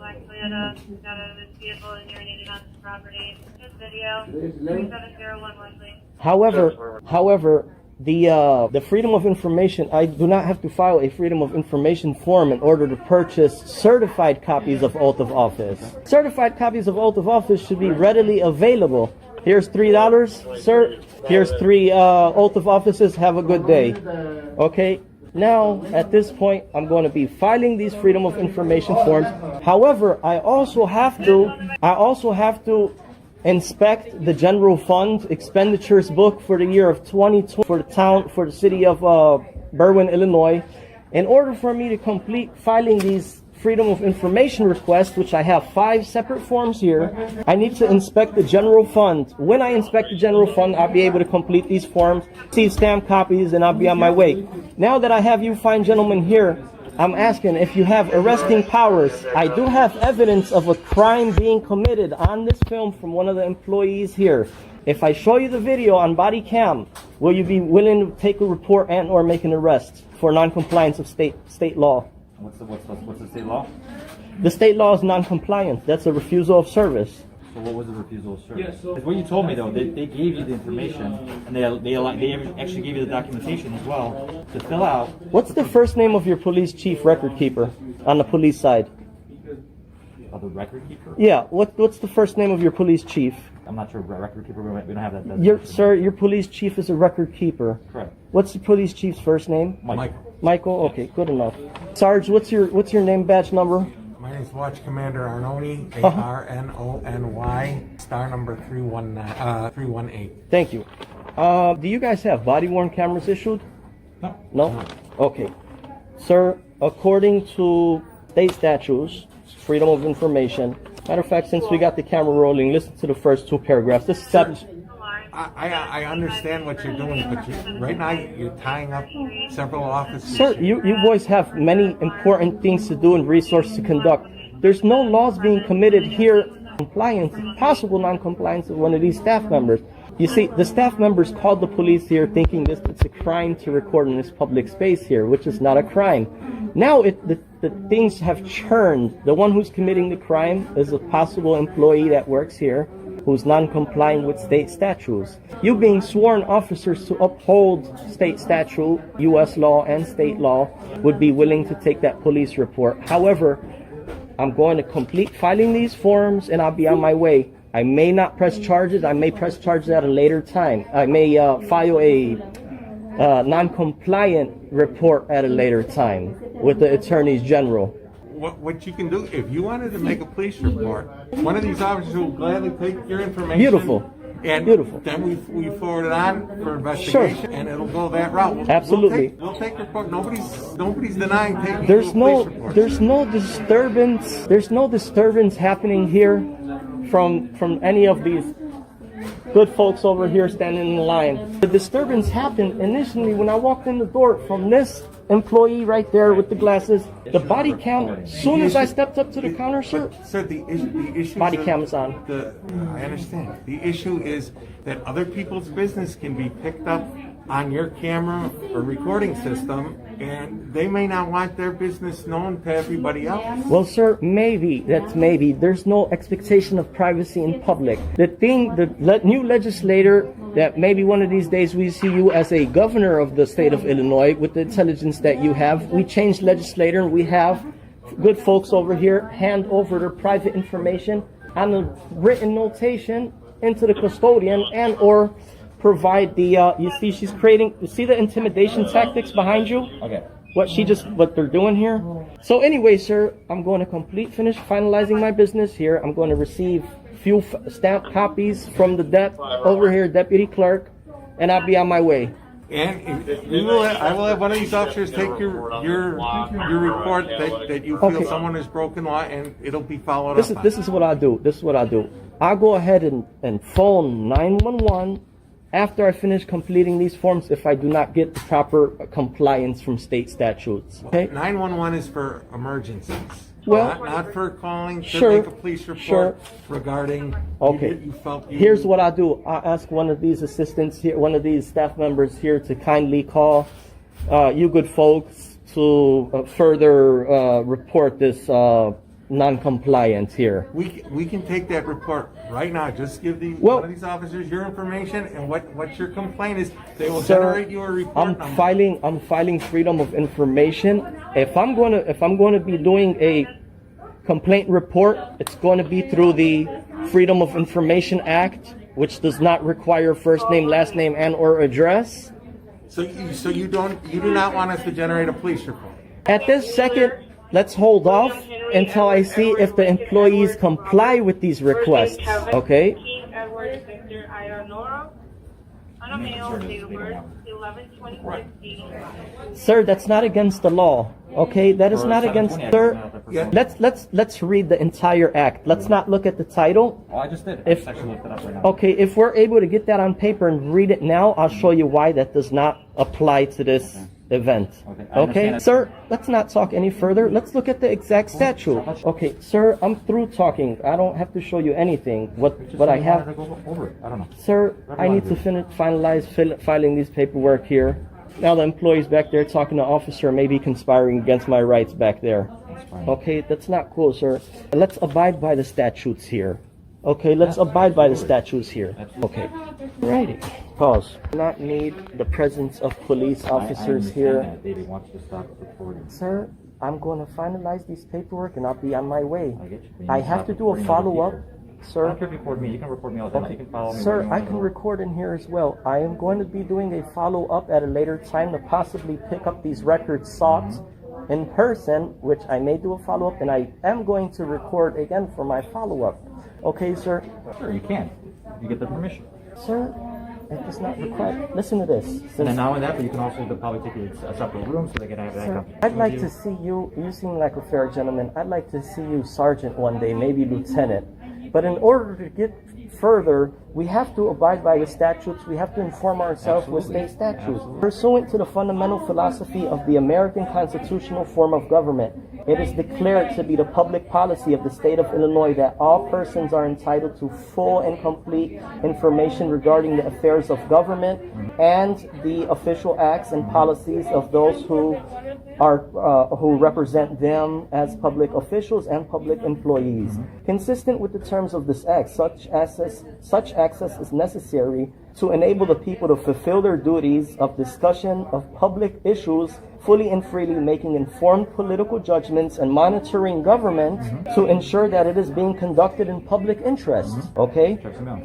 However, the Freedom of Information, I do not have to file a Freedom of Information form in order to purchase certified copies of oath of office. Certified copies of oath of office should be readily available. Here's $3, sir. Here's 3 oath of offices. Have a good day. Okay. Now, at this point, I'm going to be filing these Freedom of Information forms. However, I also have to inspect the general fund expenditures book for the year of 2020 for the city of Berwyn, Illinois. In order for me to complete filing these Freedom of Information requests, which I have 5 separate forms here, I need to inspect the general fund. When I inspect the general fund, I'll be able to complete these forms, receive stamped copies, and I'll be on my way. Now that I have you fine gentlemen here, I'm asking if you have arresting powers. I do have evidence of a crime being committed on this film from one of the employees here. If I show you the video on body cam, will you be willing to take a report and or make an arrest for non-compliance of state law? What's the state law? The state law is non-compliance. That's a refusal of service. So what was the refusal of service? Because what you told me though, they gave you the information, and they actually gave you the documentation as well to fill out. What's the first name of your police chief record keeper on the police side? Of the record keeper? Yeah. What's the first name of your police chief? I'm not sure. Record keeper. We don't have that. Sir, your police chief is a record keeper. Correct. What's the police chief's first name? Michael. Okay, good enough. Sarge, what's your name badge number? My name is Watch Commander Arnony, Arnony, star number 318. Thank you. Do you guys have body-worn cameras issued? No. No? Okay. Sir, according to state statutes, Freedom of Information, matter of fact, since we got the camera rolling, listen to the first 2 paragraphs. This is I understand what you're doing, but right now you're tying up several offices. Sir, you boys have many important things to do and resources to conduct. There's no laws being committed here. Compliance, possible non-compliance of one of these staff members. You see, the staff members called the police here thinking it's a crime to record in this public space here, which is not a crime. Now the things have churned. The one who's committing the crime is a possible employee that works here who's non-compliant with state statutes. You being sworn officers to uphold state statute, U.S. law, and state law would be willing to take that police report. However, I'm going to complete filing these forms and I'll be on my way. I may not press charges. I may press charges at a later time. I may file a non-compliant report at a later time with the attorneys general. What you can do, if you wanted to make a police report, one of these officers will gladly take your information. Beautiful. And beautiful. Then we forward it on for investigation, sure. And it'll go that route. Absolutely. We'll take your report. Nobody's denying taking there's police report. There's no disturbance. There's no disturbance happening here from any of these good folks over here standing in the line. The disturbance happened initially when I walked in the door from this employee right there with the glasses. The body cam, as soon as I stepped up to the counter, sir. Sir, the issue body cam is on. I understand. The issue is that other people's business can be picked up on your camera or recording system, and they may not want their business known to everybody else. Well, sir, maybe. There's no expectation of privacy in public. The new legislator that maybe one of these days we see you as a governor of the state of Illinois with the intelligence that you have. We changed legislator and we have good folks over here hand over their private information on a written notation into the custodian and or provide the you see she's creating, you see the intimidation tactics behind you? Okay. What they're doing here? So anyway, sir, I'm going to finish finalizing my business here. I'm going to receive few stamped copies from the over here deputy clerk, and I'll be on my way. And I will have one of these officers take your report that you feel someone has broken law, and it'll be followed up. This is what I do. This is what I do. I'll go ahead and phone 911 after I finish completing these forms if I do not get the proper compliance from state statutes. Okay. 911 is for emergencies. Well, not for calling to make a police report regarding you felt you... Here's what I do. I ask one of these assistants here, one of these staff members here to kindly call you good folks to further report this non-compliance here. We can take that report right now. Just give one of these officers your information and what your complaint is. They will generate you a report. I'm filing freedom of information. If I'm going to be doing a complaint report, it's going to be through the Freedom of Information Act, which does not require first name, last name, and or address. So you do not want us to generate a police report. At this second, let's hold off until I see if the employees comply with these requests. Okay? Sir, that's not against the law. Okay, that is not against. Sir, let's read the entire act. Let's not look at the title. Oh, I just did. I actually looked it up right now. Okay, if we're able to get that on paper and read it now, I'll show you why that does not apply to this event. Okay, sir, let's not talk any further. Let's look at the exact statute. Okay, sir, I'm through talking. I don't have to show you anything. What I have. I don't know. Sir, I need to finalize filing these paperwork here. Now the employees back there talking to officer may be conspiring against my rights back there. Okay, that's not cool, sir. Let's abide by the statutes here. Okay, let's abide by the statutes here. Okay. Righty. Pause. Do not need the presence of police officers here. Sir, I'm going to finalize these paperwork and I'll be on my way. I have to do a follow-up. Sir, you can record me. You can record me all day. You can follow me. Sir, I can record in here as well. I am going to be doing a follow-up at a later time to possibly pick up these records sought in person, which I may do a follow-up, and I am going to record again for my follow-up. Okay, sir? Sure, you can. You get the permission. Sir, it does not require... Listen to this. And then not only that, but you can also probably take you to a separate room so they can have that. Sir, I'd like to see you seem like a fair gentleman. I'd like to see you sergeant one day, maybe lieutenant. But in order to get further, we have to abide by the statutes. We have to inform ourselves with state statutes. Pursuant to the fundamental philosophy of the American constitutional form of government, it is declared to be the public policy of the state of Illinois that all persons are entitled to full and complete information regarding the affairs of government and the official acts and policies of those who represent them as public officials and public employees. Consistent with the terms of this act, such access is necessary to enable the people to fulfill their duties of discussion of public issues fully and freely, making informed political judgments and monitoring government to ensure that it is being conducted in public interest. Okay?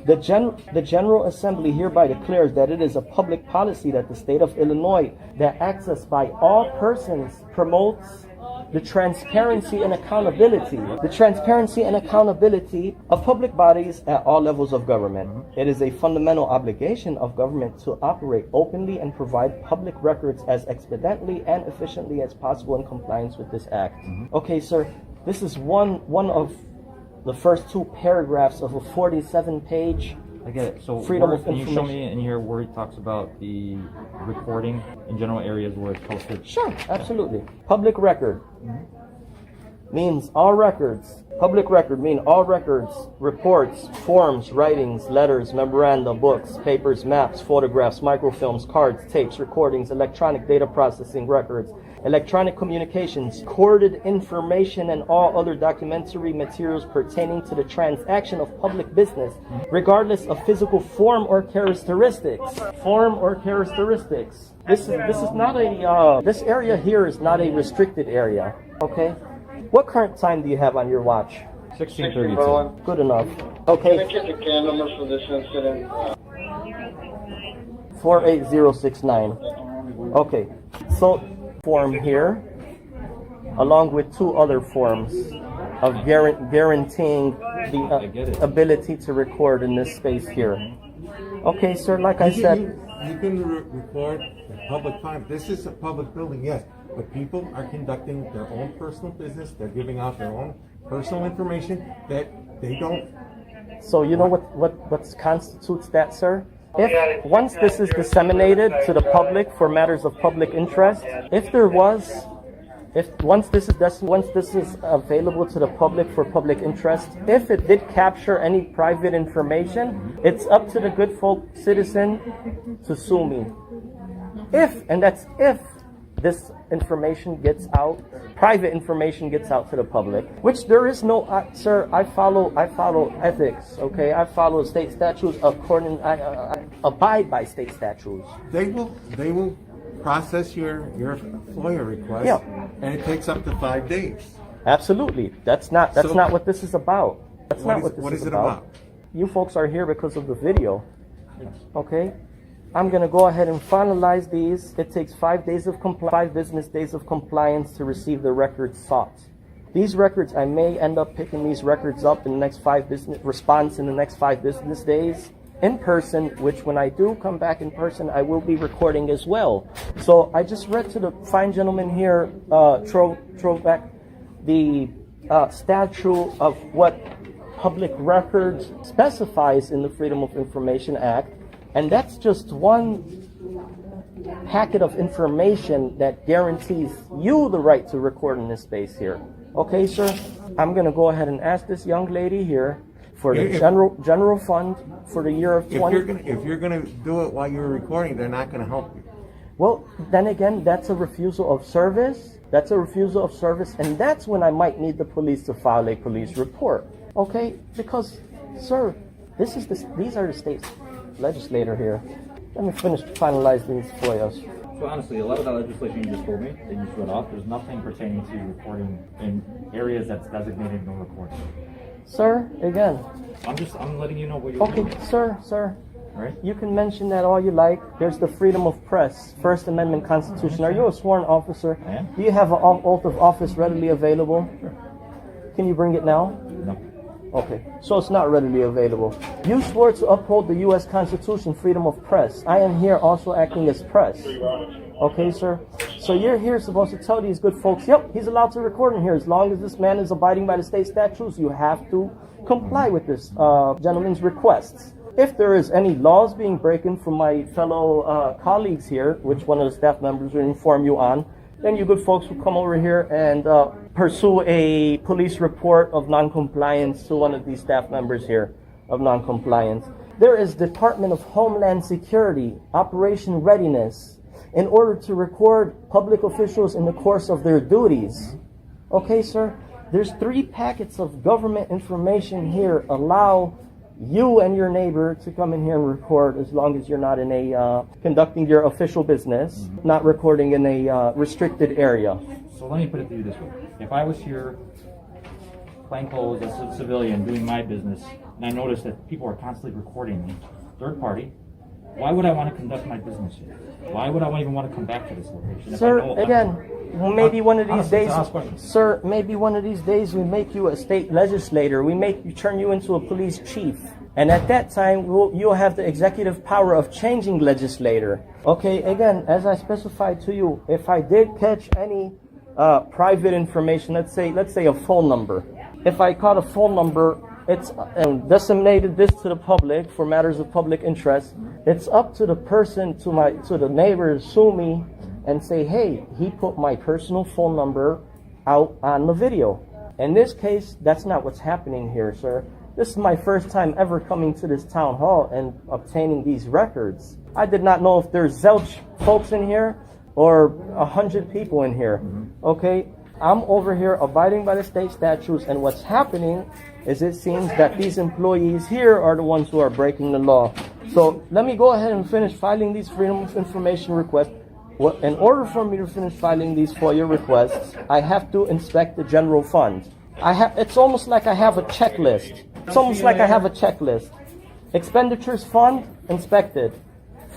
The General Assembly hereby declares that it is a public policy that the state of Illinois that access by all persons promotes the transparency and accountability of public bodies at all levels of government. It is a fundamental obligation of government to operate openly and provide public records as expediently and efficiently as possible in compliance with this act. Okay, sir, this is one of the first two paragraphs of a 47-page I get it. So freedom of can you information. show me in here where he talks about the recording in general areas where it's posted? Sure, absolutely. Public record means all records. Public record means all records, reports, forms, writings, letters, memoranda, books, papers, maps, photographs, microfilms, cards, tapes, recordings, electronic data processing records, electronic communications, recorded information, and all other documentary materials pertaining to the transaction of public business, regardless of physical form or characteristics. This is not a this area here is not a restricted area. Okay. What current time do you have on your watch? 16:32. Good enough. Okay. Can I get the CAN number for this incident? 48069. Okay. So form here, along with two other forms of guaranteeing the ability to record in this space here. Okay, sir, like I said, You can record public time. This is a public building, yes, but people are conducting their own personal business. They're giving out their own personal information that they don't. so you know what constitutes that, sir? If once this is disseminated to the public for matters of public interest, once this is available to the public for public interest, if it did capture any private information, it's up to the good folk citizen to sue me. If this information gets out, private information gets out to the public, which there is no, sir, I follow ethics, okay? I follow state statutes I abide by state statutes. They will process your FOIA request, Yeah. and it takes up to 5 days. Absolutely. That's not what this is about. That's not what this what is is it about. You folks are here because of the video. Okay? I'm going to go ahead and finalize these. It takes 5 business days of compliance to receive the records sought. These records, I may end up picking these records up in the next 5 business days in person, which when I do come back in person, I will be recording as well. So I just read to the fine gentleman here, Trovac, the statute of what public records specifies in the Freedom of Information Act. And that's just one packet of information that guarantees you the right to record in this space here. Okay, sir? I'm going to go ahead and ask this young lady here for the general fund for the year of 20. If you're gonna do it while you're recording, they're not gonna help you. Well, then again, that's a refusal of service. That's a refusal of service, and that's when I might need the police to file a police report. Okay? Because, sir, these are the state's legislator here. Let me finalize these FOIAs. So honestly, a lot of that legislation you just told me, that you just read off, there's nothing pertaining to recording in areas that's designated no recording. Sir, again. I'm letting you know what you're Okay, doing. sir. Right. You can mention that all you like. There's the freedom of press, First Amendment Constitution. Are you a sworn officer? I am. Do you have an oath of office readily available? Sure. Can you bring it now? No. Okay, so it's not readily available. You swore to uphold the U.S. Constitution, freedom of press. I am here also acting as press. Okay, sir? So you're here supposed to tell these good folks, yep, he's allowed to record in here. As long as this man is abiding by the state statutes, you have to comply with this gentleman's requests. If there is any laws being broken from my fellow colleagues here, which one of the staff members will inform you on, then you good folks will come over here and pursue a police report of noncompliance to one of these staff members here of noncompliance. There is Department of Homeland Security, Operation Readiness, in order to record public officials in the course of their duties. Okay, sir? There's 3 packets of government information here allow you and your neighbor to come in here and record as long as you're not in a conducting your official business, not recording in a restricted area. So let me put it to you this way. If I was here, plain clothes, as a civilian, doing my business, and I noticed that people are constantly recording me, third party, why would I want to conduct my business here? Why would I even want to come back to this location? Sir, again, well, maybe one of these days, question. sir, maybe one of these days we make you a state legislator. We turn you into a police chief. And at that time, you'll have the executive power of changing legislator. Okay, again, as I specified to you, if I did catch any private information, let's say a phone number. If I caught a phone number, it's disseminated this to the public for matters of public interest. It's up to the person, to the neighbor, to sue me and say, hey, he put my personal phone number out on the video. In this case, that's not what's happening here, sir. This is my first time ever coming to this town hall and obtaining these records. I did not know if there's zilch folks in here or 100 people in here. Okay? I'm over here abiding by the state statutes, and what's happening is it seems that these employees here are the ones who are breaking the law. So let me go ahead and finish filing these Freedom of Information requests. In order for me to finish filing these FOIA requests, I have to inspect the general fund. It's almost like I have a checklist. It's almost like I have a checklist. Expenditures fund, inspected.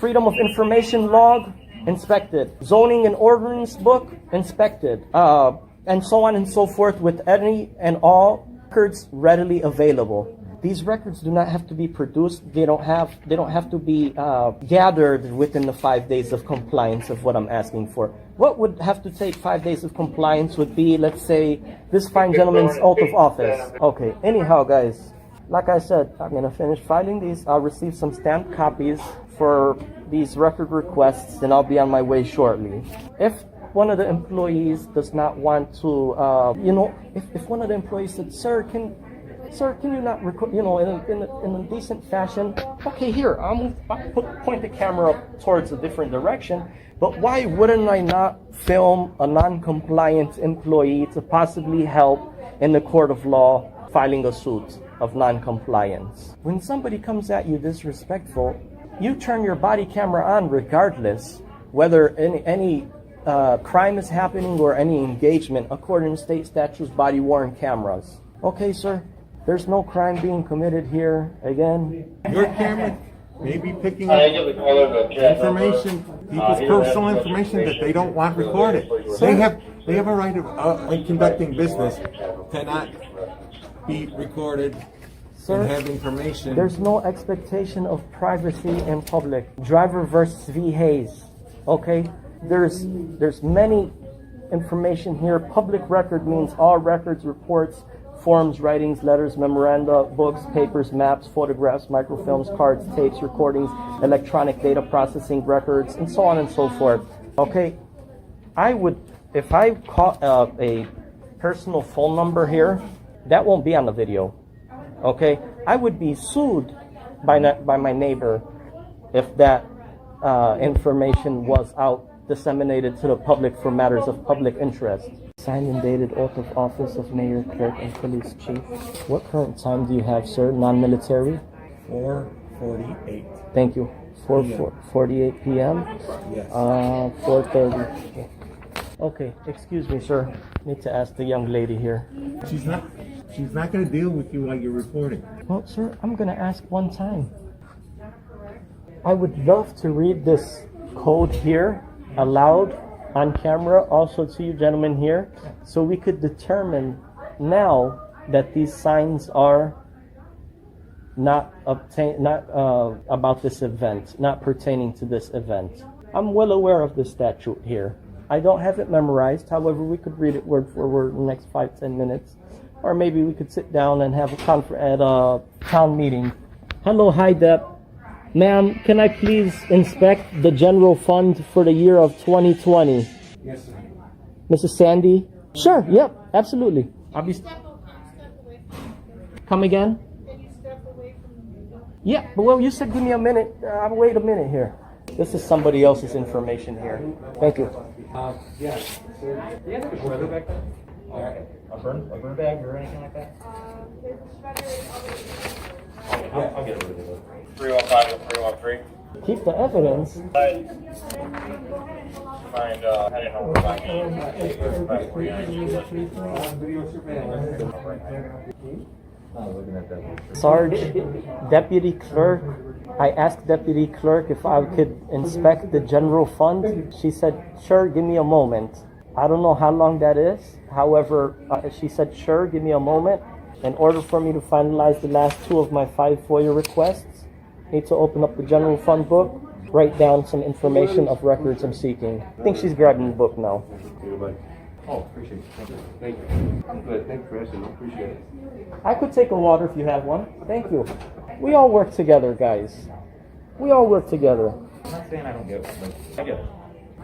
Freedom of Information log, inspected. Zoning and ordinance book, inspected. And so on and so forth, with any and all records readily available. These records do not have to be produced. They don't have to be gathered within the 5 days of compliance of what I'm asking for. What would have to take 5 days of compliance would be, let's say, this fine gentleman's oath of office. Okay, anyhow, guys, like I said, I'm going to finish filing these. I'll receive some stamped copies for these record requests, and I'll be on my way shortly. If one of the employees does not want to, if one of the employees said, Sir, can you not record, in a decent fashion? Okay, here, I'll point the camera up towards a different direction. But why wouldn't I not film a non-compliant employee to possibly help in the court of law filing a suit of non-compliance? When somebody comes at you disrespectful, you turn your body camera on regardless whether any crime is happening or any engagement according to state statutes, body-worn cameras. Okay, sir? There's no crime being committed here. Again, your camera may be picking up information, people's personal information that they don't want recorded. They have a right of in conducting business to not be recorded. Sir, and have information. There's no expectation of privacy in public. Driver versus V. Hayes. Okay? There's many information here. Public record means all records, reports, forms, writings, letters, memoranda, books, papers, maps, photographs, microfilms, cards, tapes, recordings, electronic data processing records, and so on and so forth. Okay? If I call a personal phone number here, that won't be on the video. Okay? I would be sued by my neighbor if that information was disseminated to the public for matters of public interest. Signed and dated oath of office of mayor, clerk, and police chief. What current time do you have, sir? Non-military? 4:48. Thank you. 4:48 p.m. Yes. 4:30. Okay, excuse me, sir. Need to ask the young lady here. She's not going to deal with you while you're reporting. Well, sir, I'm going to ask one time. I would love to read this code here aloud on camera, also to you gentlemen here, so we could determine now that these signs are not about this event, not pertaining to this event. I'm well aware of the statute here. I don't have it memorized. However, we could read it word for word in the next 5-10 minutes. Or maybe we could sit down and have a at a town meeting. Hello, hi, Dep. Ma'am, can I please inspect the general fund for the year of 2020? Yes, sir. Mrs. Sandy? Sure, yep, absolutely. I'll be... Come again? Can you step away from the window? Yeah, but well, you said give me a minute. I'll wait a minute here. This is somebody else's information here. Thank you. Yeah. So, do you guys have a shredder back there? A burn bag or anything like that? There's a shredder already. I'll get rid of it. 315 and 313. Keep the evidence. Find, I didn't know Sarge, Deputy Clerk, I asked Deputy Clerk if I could inspect the general fund. She said, sure, give me a moment. I don't know how long that is. However, she said, sure, give me a moment. In order for me to finalize the last 2 of my 5 FOIA requests, I need to open up the general fund book, write down some information of records I'm seeking. I think she's grabbing the book now. Oh, appreciate it. Thank you. Thank you. I'm good. Thanks for asking. I appreciate it. I could take a water if you have one. Thank you. We all work together, guys. We all work together. I'm not saying I don't get it, but I get it.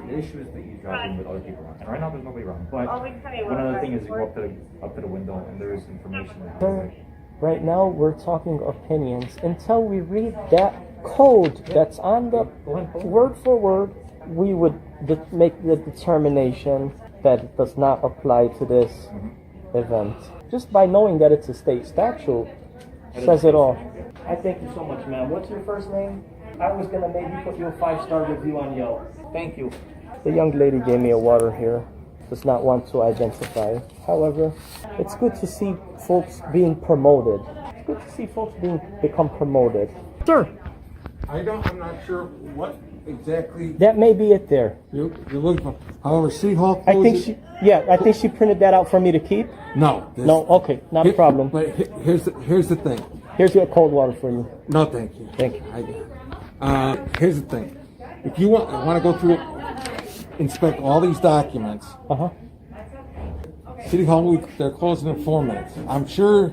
The issue is that you driving with other people around. And right now there's nobody wrong. But one other thing is you go up to the window and there is information. Sir, right now we're talking opinions. Until we read that code that's on the word for word, we would make the determination that it does not apply to this event. Just by knowing that it's a state statute says it all. I thank you so much, ma'am. What's your first name? I was going to maybe put you a 5-star review on Yelp. Thank you. The young lady gave me a water here. Does not want to identify. However, it's good to see folks being promoted. It's good to see folks become promoted. Sir. I'm not sure what exactly. That may be it there. You're looking for. However, City Hall. I think she printed that out for me to keep. No. No. Okay. Not a problem. But here's the thing. Here's your cold water for you. No, thank you. Thank you. I got it. Here's the thing. If you want to go through, inspect all these documents, City Hall, they're closing in 4 minutes. I'm sure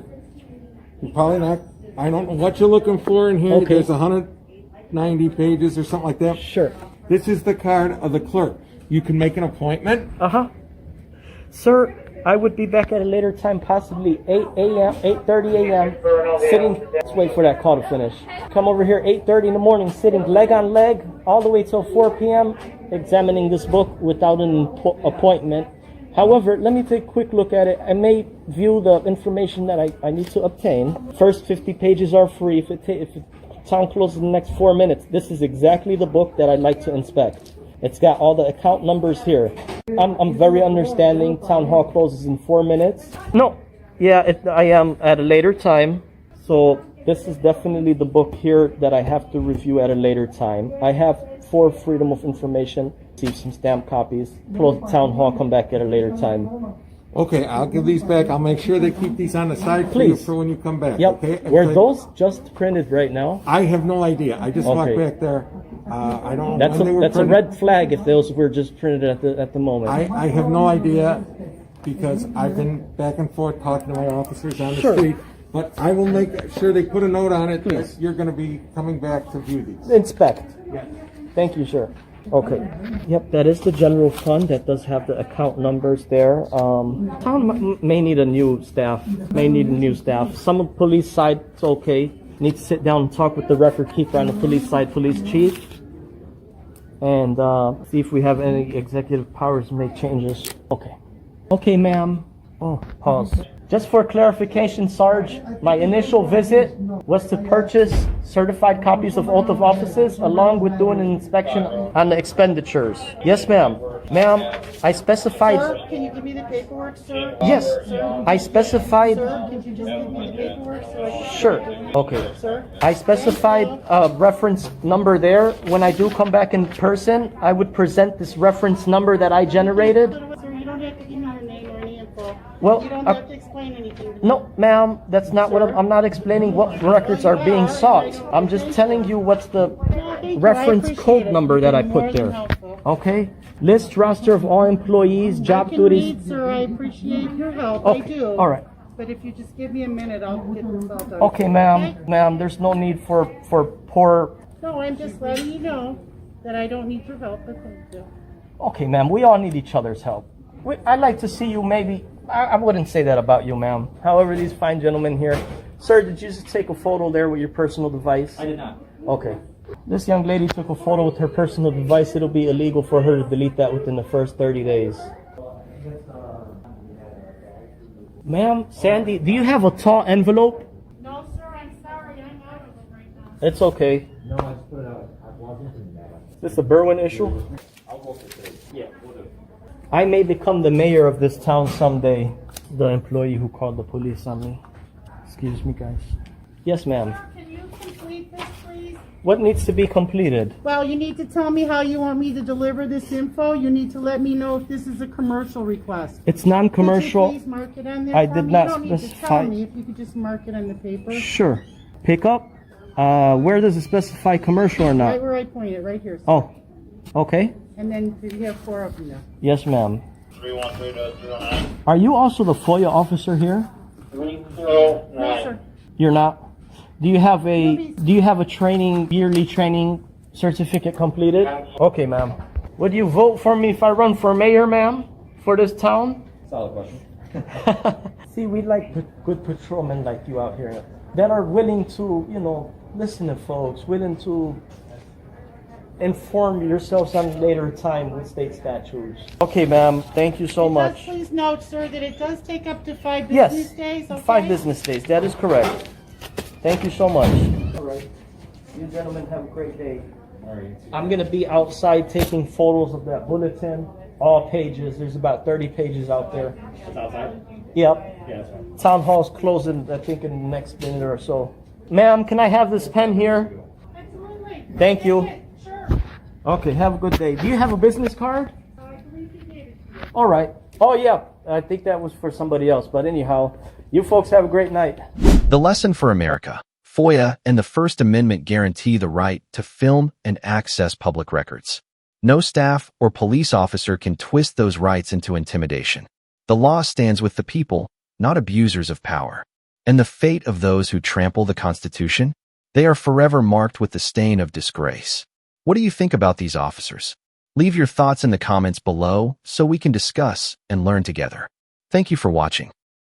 you're probably not, I don't know what you're looking for in here. Okay. There's 190 pages or something like that. Sure. This is the card of the clerk. You can make an appointment. Sir, I would be back at a later time, possibly 8 a.m., 8:30 a.m., sitting, let's wait for that call to finish. Come over here 8:30 in the morning, sitting leg on leg, all the way till 4 p.m., examining this book without an appointment. However, let me take a quick look at it. I may view the information that I need to obtain. First 50 pages are free. If town closes in the next 4 minutes, this is exactly the book that I'd like to inspect. It's got all the account numbers here. I'm very understanding. Town hall closes in 4 minutes. No, yeah, I am at a later time. So this is definitely the book here that I have to review at a later time. I have for freedom of information, receive some stamp copies, close the town hall, come back at a later time. Okay, I'll give these back. I'll make sure they keep these on the side for you for when you come back. Yep. Okay? Were those just printed right now? I have no idea. I just walked back there. I don't know when they were That's a printed. red flag if those were just printed at the moment. I have no idea because I've been back and forth talking to my officers on the street. But I will make sure they put a note on it that you're going to be coming back to view these. Inspect. Yeah. Thank you, sir. Okay. Yep, that is the general fund. That does have the account numbers there. Town may need a new staff. Some of the police side, it's okay. Need to sit down and talk with the record keeper on the police side, police chief. And see if we have any executive powers to make changes. Okay. Okay, ma'am. Oh, pause. Just for clarification, Sarge, my initial visit was to purchase certified copies of oath of offices along with doing an inspection on the expenditures. Yes, ma'am. Ma'am, I specified... Sir, can you give me the paperwork, sir? Yes, Sir? I specified... Sir, can you just give me the paperwork so I can... Sure. Okay. Sir? I specified a reference number there. When I do come back in person, I would present this reference number that I generated. Sir, you don't have to give me your name or any info. Well, you don't have to explain anything. No, ma'am, that's not what I'm not explaining what records are being sought. I'm just telling you what's the reference code number that I put there. Okay? List roster of all employees, job duties. Read, sir, I appreciate your help. Okay, I do. all right. But if you just give me a minute, I'll get this all done. Okay, ma'am, there's no need for poor... No, I'm just letting you know that I don't need your help, but thank you. Okay, ma'am, we all need each other's help. I'd like to see you maybe... I wouldn't say that about you, ma'am. However, these fine gentlemen here... Sir, did you just take a photo there with your personal device? I did not. Okay. This young lady took a photo with her personal device. It'll be illegal for her to delete that within the first 30 days. Ma'am, Sandy, do you have a tall envelope? No, sir, I'm sorry. I'm out of it right now. It's okay. No, I put it out. Is this a Berwyn issue? I'll go for it. Yeah, we'll do. I may become the mayor of this town someday. The employee who called the police on me. Excuse me, guys. Yes, ma'am. Can you complete this, please? What needs to be completed? Well, you need to tell me how you want me to deliver this info. You need to let me know if this is a commercial request. It's non-commercial. Could you please mark it on there I for did me? not You don't need to specify. tell me. If you could just mark it on the paper. Sure. Pick up. Where does it specify commercial or Right not? where I pointed, right here. Oh, okay. And then you have 4 of them there. Yes, ma'am. 313 to 309. Are you also the FOIA officer here? 309. No, sir. You're not. Do you have a training, yearly training certificate completed? Okay, ma'am. Would you vote for me if I run for mayor, ma'am, for this town? Solid question. See, we like good patrolmen like you out here that are willing to, listen to folks, willing to inform yourselves on later time with state statutes. Okay, ma'am. Thank you so much. Please note, sir, that it does take up to 5 Yes, business days. Okay? 5 business days. That is correct. Thank you so much. All right. You gentlemen have a great day. All right. I'm going to be outside taking photos of that bulletin. All pages. There's about 30 pages out there. It's outside? Yep. Yeah, that's fine. Town hall's closing, I think, in the next minute or so. Ma'am, can I have this pen here? Absolutely. Thank you. Sure. Okay, have a good day. Do you have a business card? All right. Oh, yeah. I think that was for somebody else. But anyhow, you folks have a great night. The lesson for America. FOIA and the First Amendment guarantee the right to film and access public records. No staff or police officer can twist those rights into intimidation. The law stands with the people, not abusers of power. And the fate of those who trample the Constitution? They are forever marked with the stain of disgrace. What do you think about these officers? Leave your thoughts in the comments below so we can discuss and learn together. Thank you for watching.